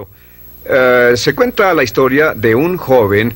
ejemplo. Se cuenta la historia de un joven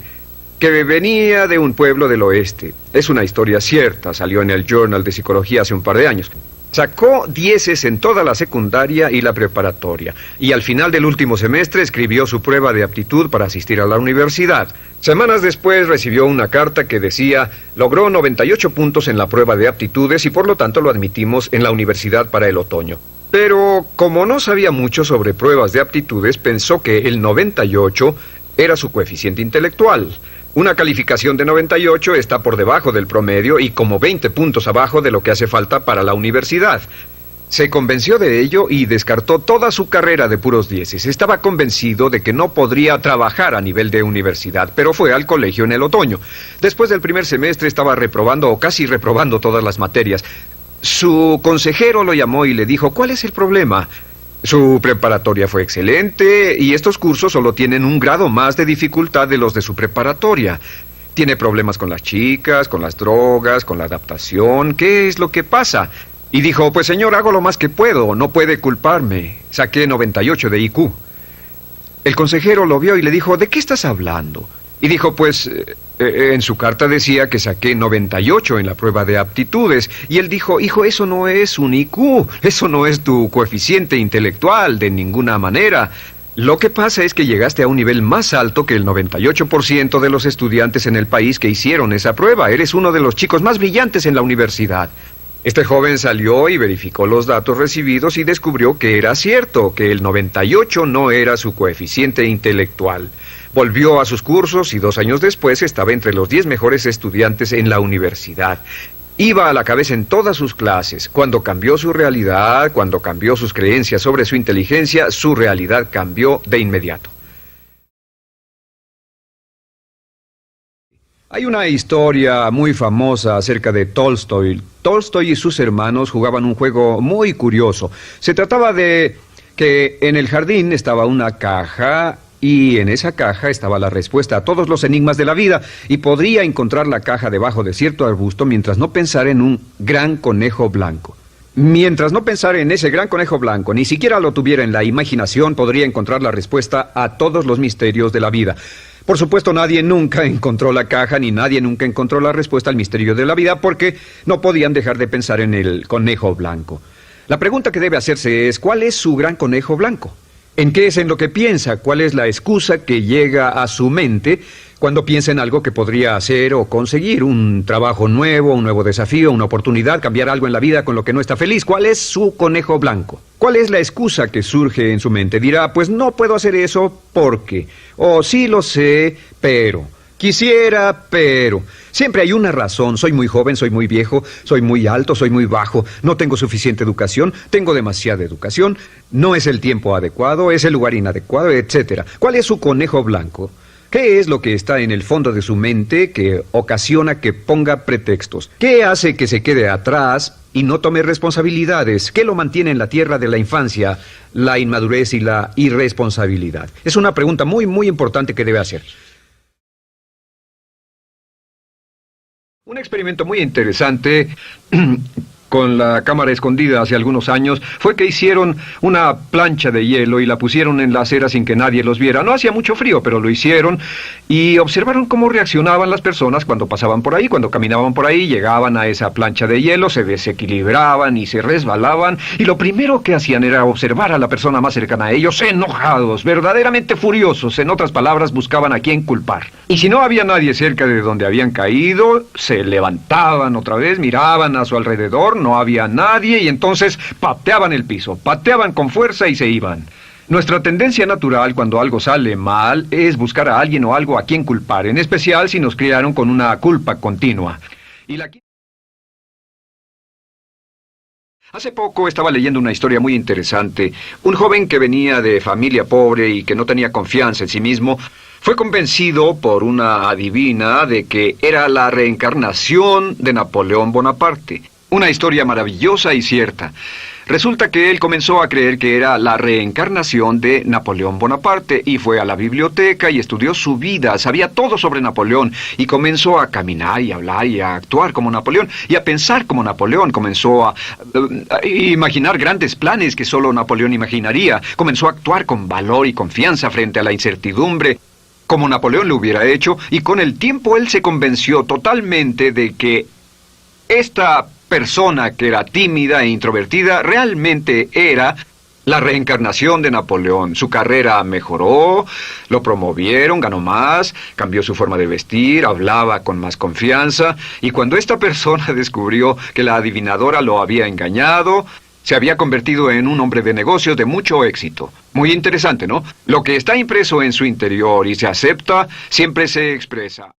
que venía de un pueblo del oeste. Es una historia cierta, salió en el Journal de Psicología hace un par de años. Sacó 10 en toda la secundaria y la preparatoria, y al final del último semestre escribió su prueba de aptitud para asistir a la universidad. Semanas después recibió una carta que decía: logró 98 puntos en la prueba de aptitudes y por lo tanto lo admitimos en la universidad para el otoño. Pero como no sabía mucho sobre pruebas de aptitudes, pensó que el 98 era su coeficiente intelectual. Una calificación de 98 está por debajo del promedio y como 20 puntos abajo de lo que hace falta para la universidad. Se convenció de ello y descartó toda su carrera de puros 10. Estaba convencido de que no podría trabajar a nivel de universidad, pero fue al colegio en el otoño. Después del primer semestre estaba reprobando o casi reprobando todas las materias. Su consejero lo llamó y le dijo: ¿cuál es el problema? Su preparatoria fue excelente y estos cursos solo tienen un grado más de dificultad de los de su preparatoria. Tiene problemas con las chicas, con las drogas, con la adaptación. ¿Qué es lo que pasa? Y dijo: pues señor, hago lo más que puedo, no puede culparme. Saqué 98 de IQ. El consejero lo vio y le dijo: ¿de qué estás hablando? Y dijo: pues en su carta decía que saqué 98 en la prueba de aptitudes. Y él dijo: hijo, eso no es un IQ, eso no es tu coeficiente intelectual de ninguna manera. Lo que pasa es que llegaste a un nivel más alto que el 98% de los estudiantes en el país que hicieron esa prueba. Eres uno de los chicos más brillantes en la universidad. Este joven salió y verificó los datos recibidos y descubrió que era cierto, que el 98 no era su coeficiente intelectual. Volvió a sus cursos y 2 años después estaba entre los 10 mejores estudiantes en la universidad. Iba a la cabeza en todas sus clases. Cuando cambió su realidad, cuando cambió sus creencias sobre su inteligencia, su realidad cambió de inmediato. Hay una historia muy famosa acerca de Tolstoy. Tolstoy y sus hermanos jugaban un juego muy curioso. Se trataba de que en el jardín estaba una caja y en esa caja estaba la respuesta a todos los enigmas de la vida, y podría encontrar la caja debajo de cierto arbusto mientras no pensara en un gran conejo blanco. Mientras no pensara en ese gran conejo blanco, ni siquiera lo tuviera en la imaginación, podría encontrar la respuesta a todos los misterios de la vida. Por supuesto, nadie nunca encontró la caja, ni nadie nunca encontró la respuesta al misterio de la vida, porque no podían dejar de pensar en el conejo blanco. La pregunta que debe hacerse es: ¿cuál es su gran conejo blanco? ¿En qué es en lo que piensa? ¿Cuál es la excusa que llega a su mente cuando piensa en algo que podría hacer o conseguir? Un trabajo nuevo, un nuevo desafío, una oportunidad, cambiar algo en la vida con lo que no está feliz. ¿Cuál es su conejo blanco? ¿Cuál es la excusa que surge en su mente? Dirá: pues no puedo hacer eso porque, o sí lo sé, pero, quisiera, pero. Siempre hay una razón. Soy muy joven, soy muy viejo, soy muy alto, soy muy bajo, no tengo suficiente educación, tengo demasiada educación, no es el tiempo adecuado, es el lugar inadecuado, etc. ¿Cuál es su conejo blanco? ¿Qué es lo que está en el fondo de su mente que ocasiona que ponga pretextos? ¿Qué hace que se quede atrás y no tome responsabilidades? ¿Qué lo mantiene en la tierra de la infancia, la inmadurez y la irresponsabilidad? Es una pregunta muy, muy importante que debe hacer. Un experimento muy interesante con la cámara escondida hace algunos años fue que hicieron una plancha de hielo y la pusieron en la acera sin que nadie los viera. No hacía mucho frío, pero lo hicieron y observaron cómo reaccionaban las personas cuando pasaban por ahí, cuando caminaban por ahí, llegaban a esa plancha de hielo, se desequilibraban y se resbalaban, y lo primero que hacían era observar a la persona más cercana a ellos, enojados, verdaderamente furiosos. En otras palabras, buscaban a quién culpar. Y si no había nadie cerca de donde habían caído, se levantaban otra vez, miraban a su alrededor, no había nadie, y entonces pateaban el piso, pateaban con fuerza y se iban. Nuestra tendencia natural cuando algo sale mal es buscar a alguien o algo a quien culpar, en especial si nos criaron con una culpa continua. Hace poco estaba leyendo una historia muy interesante. Un joven que venía de familia pobre y que no tenía confianza en sí mismo fue convencido por una adivina de que era la reencarnación de Napoleón Bonaparte. Una historia maravillosa y cierta. Resulta que él comenzó a creer que era la reencarnación de Napoleón Bonaparte y fue a la biblioteca y estudió su vida, sabía todo sobre Napoleón y comenzó a caminar y a hablar y a actuar como Napoleón y a pensar como Napoleón, comenzó a imaginar grandes planes que solo Napoleón imaginaría, comenzó a actuar con valor y confianza frente a la incertidumbre, como Napoleón lo hubiera hecho, y con el tiempo él se convenció totalmente de que esta persona que era tímida e introvertida realmente era la reencarnación de Napoleón. Su carrera mejoró, lo promovieron, ganó más, cambió su forma de vestir, hablaba con más confianza, y cuando esta persona descubrió que la adivinadora lo había engañado, se había convertido en un hombre de negocios de mucho éxito. Muy interesante, ¿no? Lo que está impreso en su interior y se acepta, siempre se expresa.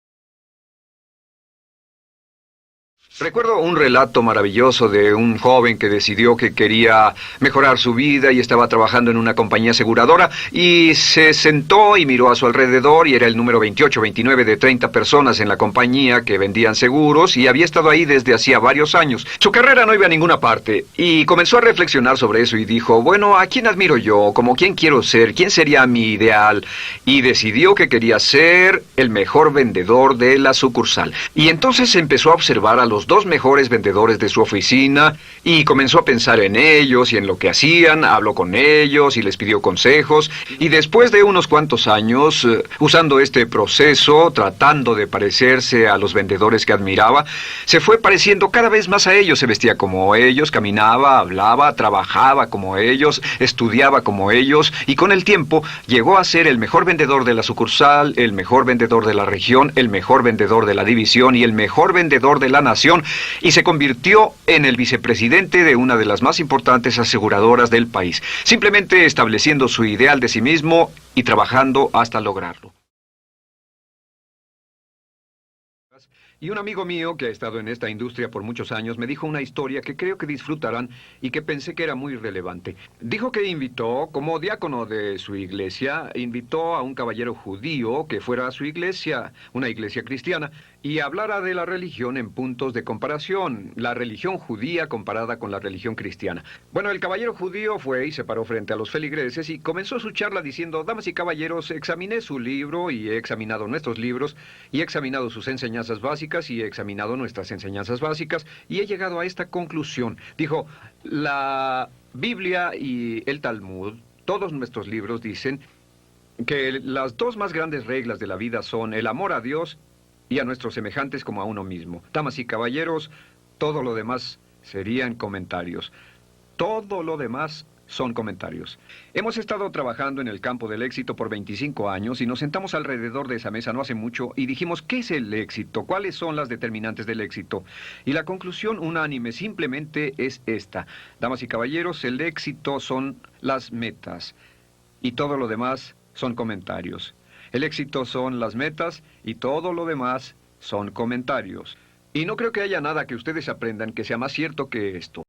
Recuerdo un relato maravilloso de un joven que decidió que quería mejorar su vida y estaba trabajando en una compañía aseguradora y se sentó y miró a su alrededor y era el número 28, 29 de 30 personas en la compañía que vendían seguros y había estado ahí desde hacía varios años. Su carrera no iba a ninguna parte y comenzó a reflexionar sobre eso y dijo, bueno, ¿a quién admiro yo? ¿Como quién quiero ser? ¿Quién sería mi ideal? Y decidió que quería ser el mejor vendedor de la sucursal. Y entonces empezó a observar a los dos mejores vendedores de su oficina y comenzó a pensar en ellos y en lo que hacían, habló con ellos y les pidió consejos y después de unos cuantos años, usando este proceso, tratando de parecerse a los vendedores que admiraba, se fue pareciendo cada vez más a ellos, se vestía como ellos, caminaba, hablaba, trabajaba como ellos, estudiaba como ellos y con el tiempo llegó a ser el mejor vendedor de la sucursal, el mejor vendedor de la región, el mejor vendedor de la división y el mejor vendedor de la nación y se convirtió en el vicepresidente de una de las más importantes aseguradoras del país, simplemente estableciendo su ideal de sí mismo y trabajando hasta lograrlo. Y un amigo mío que ha estado en esta industria por muchos años me dijo una historia que creo que disfrutarán y que pensé que era muy relevante. Dijo que invitó, como diácono de su iglesia, invitó a un caballero judío que fuera a su iglesia, una iglesia cristiana, y hablara de la religión en puntos de comparación, la religión judía comparada con la religión cristiana. Bueno, el caballero judío fue y se paró frente a los feligreses y comenzó su charla diciendo, damas y caballeros, examiné su libro y he examinado nuestros libros y he examinado sus enseñanzas básicas y he examinado nuestras enseñanzas básicas y he llegado a esta conclusión. Dijo, la Biblia y el Talmud, todos nuestros libros dicen que las dos más grandes reglas de la vida son el amor a Dios y a nuestros semejantes como a uno mismo. Damas y caballeros, todo lo demás serían comentarios. Todo lo demás son comentarios. Hemos estado trabajando en el campo del éxito por 25 años y nos sentamos alrededor de esa mesa no hace mucho y dijimos, ¿qué es el éxito? ¿Cuáles son las determinantes del éxito? Y la conclusión unánime simplemente es esta. Damas y caballeros, el éxito son las metas y todo lo demás son comentarios. El éxito son las metas y todo lo demás son comentarios. Y no creo que haya nada que ustedes aprendan que sea más cierto que esto.